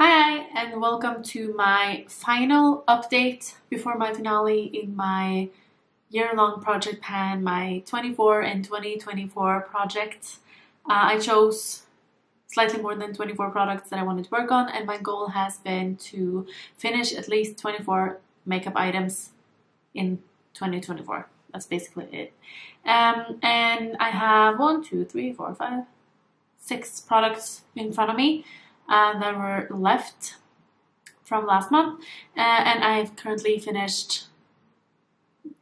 Hi, and welcome to my final update before my finale in my year-long project pan, my 24 and 2024 project. I chose slightly more than 24 products that I wanted to work on, and my goal has been to finish at least 24 makeup items in 2024. That's basically it. And I have 6 products in front of me that were left from last month, and I've currently finished,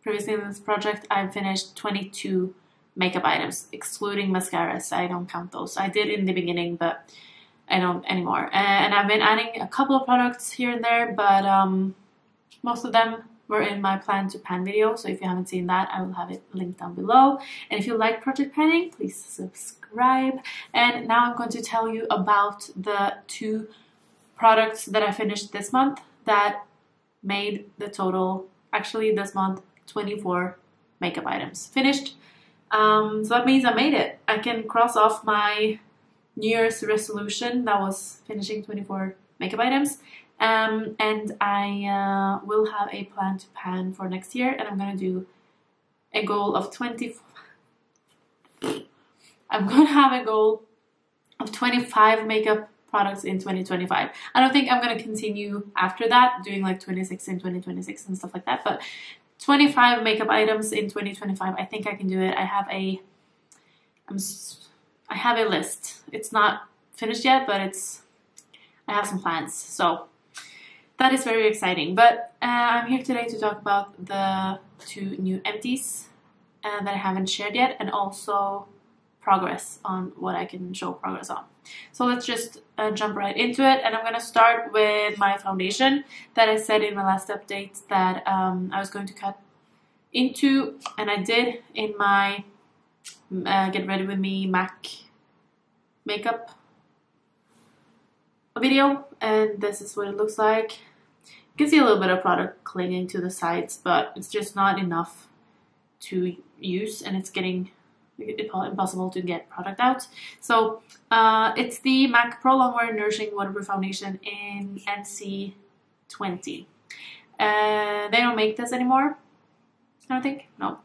previously in this project, I've finished 22 makeup items, excluding mascaras. I don't count those. I did in the beginning, but I don't anymore. And I've been adding a couple of products here and there, but most of them were in my plan to pan video, so if you haven't seen that, I will have it linked down below. And if you like project panning, please subscribe. And now I'm going to tell you about the 2 products that I finished this month that made the total, actually this month, 24 makeup items finished. So that means I made it. I can cross off my New Year's resolution that was finishing 24 makeup items. And I will have a plan to pan for next year, and I'm gonna do a goal of 25 makeup products in 2025. I don't think I'm gonna continue after that, doing like 26 in 2026 and stuff like that, but 25 makeup items in 2025, I think I can do it. I have a list. It's not finished yet, but I have some plans, so that is very exciting. But I'm here today to talk about the 2 new empties that I haven't shared yet, and also progress on what I can show progress on. So let's just jump right into it, and I'm going to start with my foundation that I said in my last update that I was going to cut into, and I did in my Get Ready With Me MAC makeup video, and this is what it looks like. You can see a little bit of product clinging to the sides, but it's just not enough to use, and it's getting impossible to get product out. So it's the MAC Pro Longwear Nourishing Waterproof Foundation in NC20. They don't make this anymore, I don't think, no.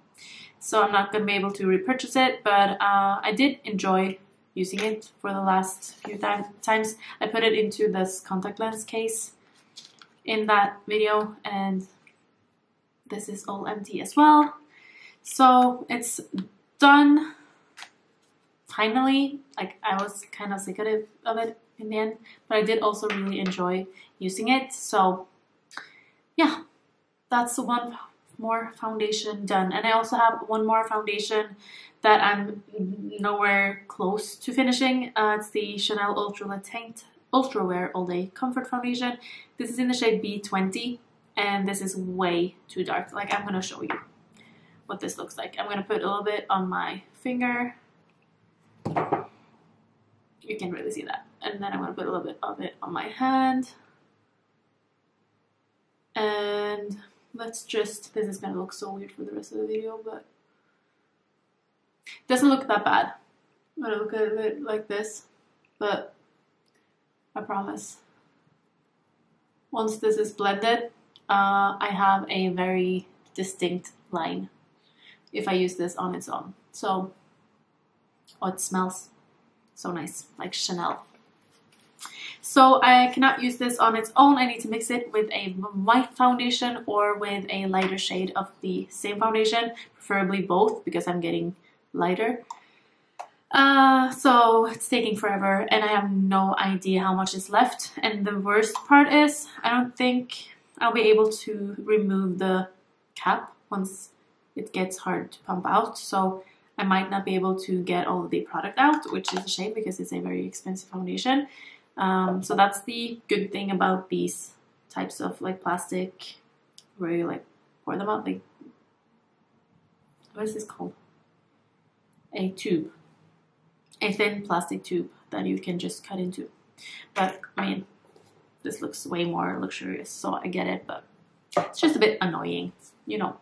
So I'm not going to be able to repurchase it, but I did enjoy using it for the last few times. I put it into this contact lens case in that video, and this is all empty as well. So it's done finally. Like, I was kind of sick of it in the end, but I did also really enjoy using it. So yeah, that's one more foundation done. And I also have one more foundation that I'm nowhere close to finishing. It's the Chanel Ultra Tint Ultra Wear All Day Comfort Foundation. This is in the shade B20, and this is way too dark. Like, I'm gonna show you what this looks like. I'm gonna put a little bit on my finger. You can really see that. And then I'm gonna put a little bit of it on my hand. And let's just, this is gonna look so weird for the rest of the video, but it doesn't look that bad. I'm gonna look at it like this, but I promise, once this is blended, I have a very distinct line if I use this on its own. So, oh, it smells so nice, like Chanel. So I cannot use this on its own. I need to mix it with a white foundation or with a lighter shade of the same foundation, preferably both because I'm getting lighter. So it's taking forever, and I have no idea how much is left. And the worst part is, I don't think I'll be able to remove the cap once it gets hard to pump out. So I might not be able to get all of the product out, which is a shame because it's a very expensive foundation. So that's the good thing about these types of like plastic, where you like pour them out, like, what is this called? A tube. A thin plastic tube that you can just cut into. But I mean, this looks way more luxurious, so I get it, but it's just a bit annoying, you know.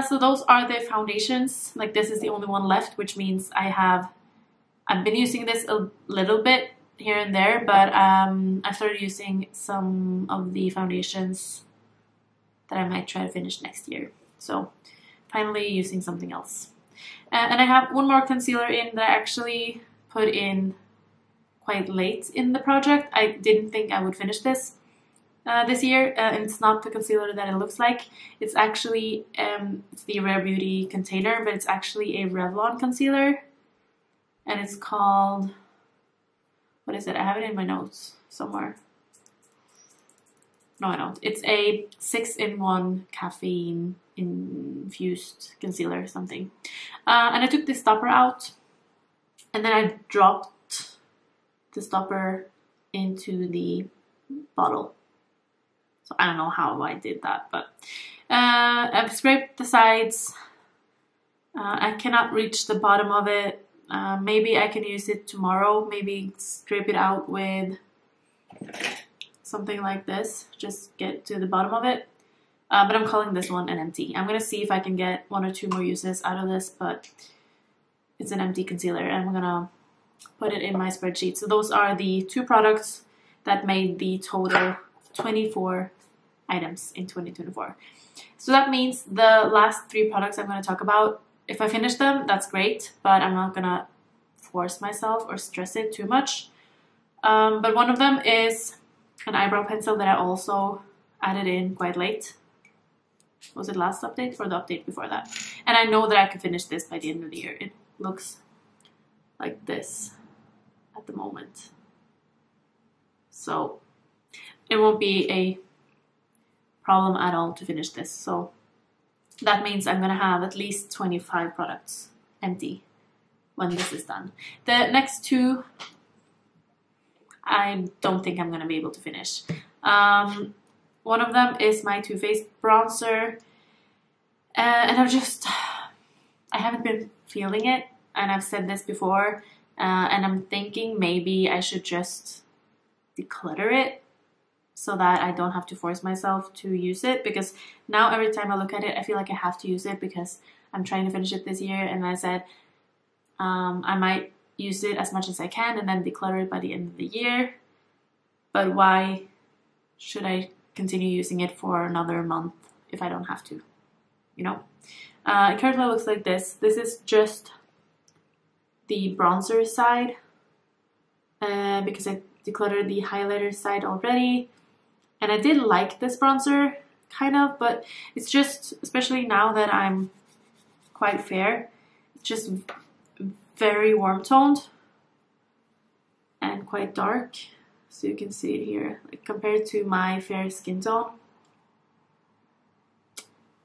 So those are the foundations. Like, this is the only one left, which means I've been using this a little bit here and there, but I started using some of the foundations that I might try to finish next year. So finally using something else. And I have one more concealer in that I actually put in quite late in the project. I didn't think I would finish this this year, and it's not the concealer that it looks like. It's actually it's the Rare Beauty container, but it's actually a Revlon concealer, and it's called, what is it? I have it in my notes somewhere. No, I don't. It's a 6-in-1 caffeine infused concealer or something. And I took the stopper out, and then I dropped the stopper into the bottle. So I don't know how I did that, but I've scraped the sides. I cannot reach the bottom of it. Maybe I can use it tomorrow. Maybe scrape it out with something like this. Just get to the bottom of it. But I'm calling this one an empty. I'm going to see if I can get 1 or 2 more uses out of this, but it's an empty concealer, and I'm going to put it in my spreadsheet. So those are the 2 products that made the total 24 items in 2024. So that means the last 3 products I'm going to talk about, if I finish them, that's great, but I'm not going to force myself or stress it too much. But one of them is an eyebrow pencil that I also added in quite late. Was it last update or the update before that? And I know that I can finish this by the end of the year. It looks like this at the moment. So it won't be a problem at all to finish this. So that means I'm gonna have at least 25 products empty when this is done. The next 2, I don't think I'm gonna be able to finish. One of them is my Too Faced bronzer, and I haven't been feeling it, and I've said this before, and I'm thinking maybe I should just declutter it so that I don't have to force myself to use it, because now every time I look at it, I feel like I have to use it because I'm trying to finish it this year, and I said I might use it as much as I can and then declutter it by the end of the year, but why should I continue using it for another month if I don't have to, you know? It currently looks like this. This is just the bronzer side because I decluttered the highlighter side already, and I did like this bronzer kind of, but it's just, especially now that I'm quite fair, it's just very warm toned and quite dark. So you can see it here, like compared to my fair skin tone.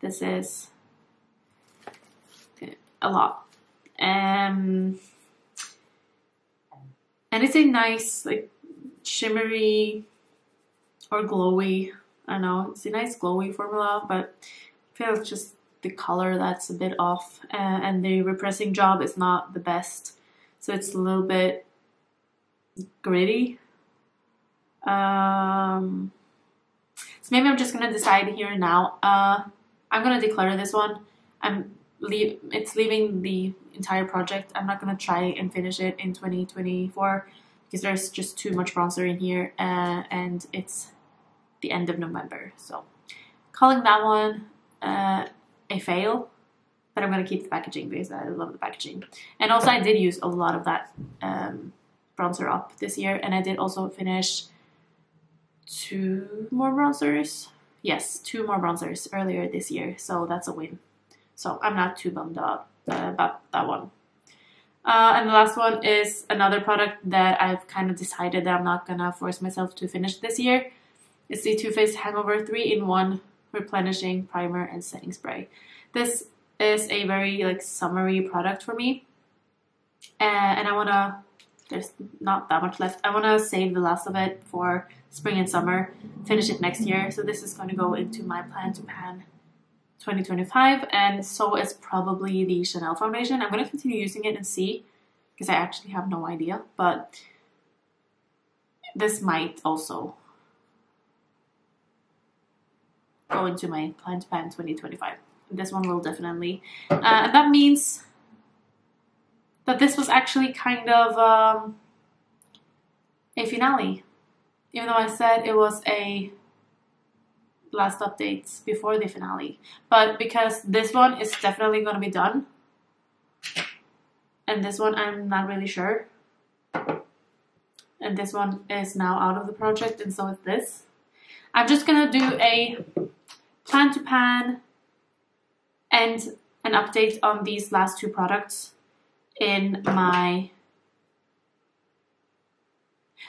This is a lot. And it's a nice, like, shimmery or glowy, I don't know, it's a nice glowy formula, but I feel it's just the color that's a bit off, and the repressing job is not the best, so it's a little bit gritty. So maybe I'm just gonna decide here and now. I'm gonna declutter this one. It's leaving the entire project. I'm not gonna try and finish it in 2024 because there's just too much bronzer in here, and it's the end of November. So calling that one a fail, but I'm gonna keep the packaging because I love the packaging. And also I did use a lot of that bronzer up this year, and I did also finish 2 more bronzers. Yes, 2 more bronzers earlier this year, so that's a win. So I'm not too bummed out about that one. And the last one is another product that I've kind of decided that I'm not gonna force myself to finish this year. It's the Too Faced Hangover 3-in-1 Replenishing Primer and Setting Spray. This is a very, like, summery product for me, and I wanna, there's not that much left, I wanna save the last of it for spring and summer, finish it next year. So this is going to go into my Plan to Pan 2025, and so is probably the Chanel foundation. I'm going to continue using it and see, because I actually have no idea, but this might also go into my Plan to Pan 2025. This one will definitely, and that means that this was actually kind of a finale, even though I said it was a last updates before the finale. But because this one is definitely going to be done, and this one I'm not really sure, and this one is now out of the project, and so is this, I'm just going to do a pan to pan and an update on these last two products in my...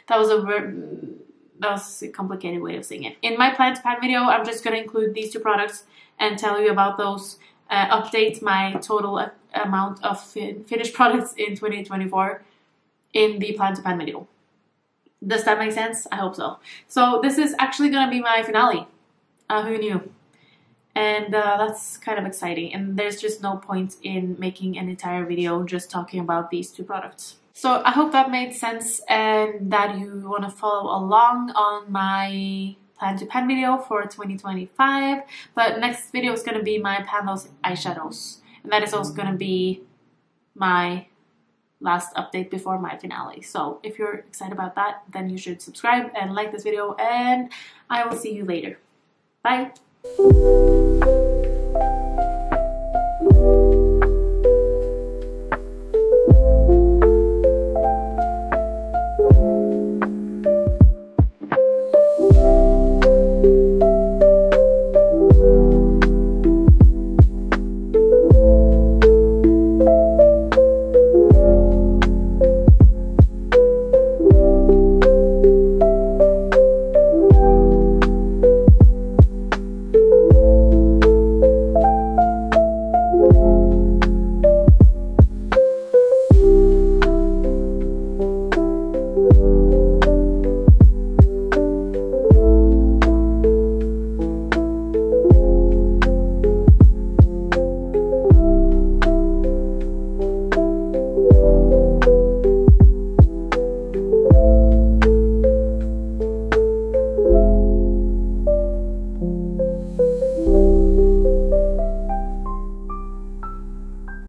That was a complicated way of saying it. In my plan to pan video, I'm just going to include these two products and tell you about those, update my total amount of finished products in 2024 in the plan to pan video. Does that make sense? I hope so. So this is actually going to be my finale. Who knew? And that's kind of exciting. And there's just no point in making an entire video just talking about these two products. So I hope that made sense and that you want to follow along on my plan to pan video for 2025. But next video is going to be my panless eyeshadows. And that is also going to be my last update before my finale. So if you're excited about that, then you should subscribe and like this video, and I will see you later. Bye!